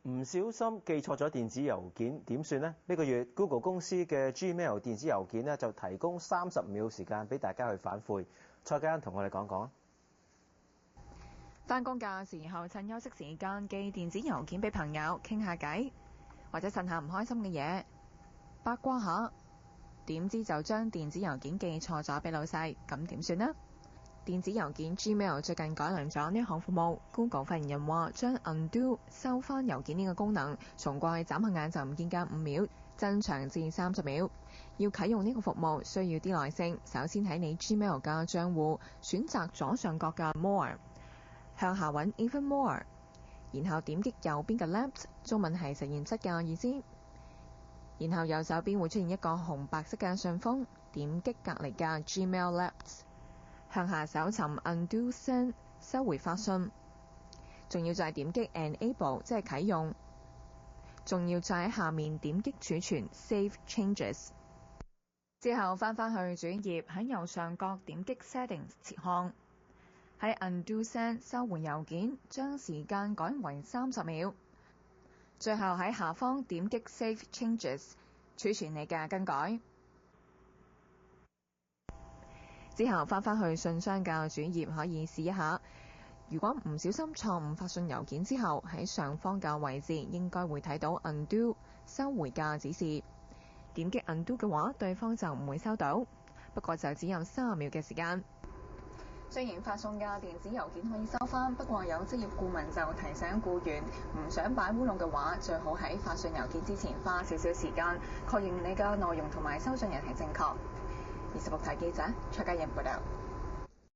唔小心記錯咗電子郵件點算呢？呢個月 Google 公司嘅 Gmail 電子郵件呢，就提供30秒時間俾大家去反悔。蔡嘉欣同我哋講講。返工嘅時候趁休息時間寄電子郵件俾朋友傾下偈，或者呻下唔開心嘅嘢，八卦下，點知就將電子郵件寄錯咗俾老細，咁點算呢？電子郵件 Gmail 最近改良咗呢項服務。Google 發言人話，將 Undo 收翻郵件呢個功能，從過去眨下眼就唔見嘅5秒，增長至30秒。要啟用呢個服務需要啲耐性。首先喺你 Gmail 嘅賬戶選擇左上角嘅 More， 向下揾 Even More， 然後點擊右邊嘅 Left， 中文係實驗室嘅意思。然後右手邊會出現一個紅白色嘅信封，點擊隔離嘅 Gmail Left，向下搜尋 Undo Send 收回發信，仲要再點擊 Enable 即係啟用，仲要再喺下面點擊儲存 Save Changes， 之後翻返去主頁，喺右上角點擊 Settings 設項，喺 Undo Send 收回郵件，將時間改為30秒，最後喺下方點擊 Save Changes 儲存你嘅更改。之後翻返去信箱嘅主頁，可以試一下。如果唔小心錯誤發信郵件之後，喺上方嘅位置應該會睇到 Undo 收回嘅指示。點擊 Undo 嘅話，對方就唔會收到，不過就只有30秒嘅時間。雖然發送嘅電子郵件可以收翻，不過有職業顧問就提醒僱員，唔想擺烏龍嘅話，最好喺發信郵件之前花少少時間確認你嘅內容同埋收信人係正確。26台記者蔡嘉欣報道。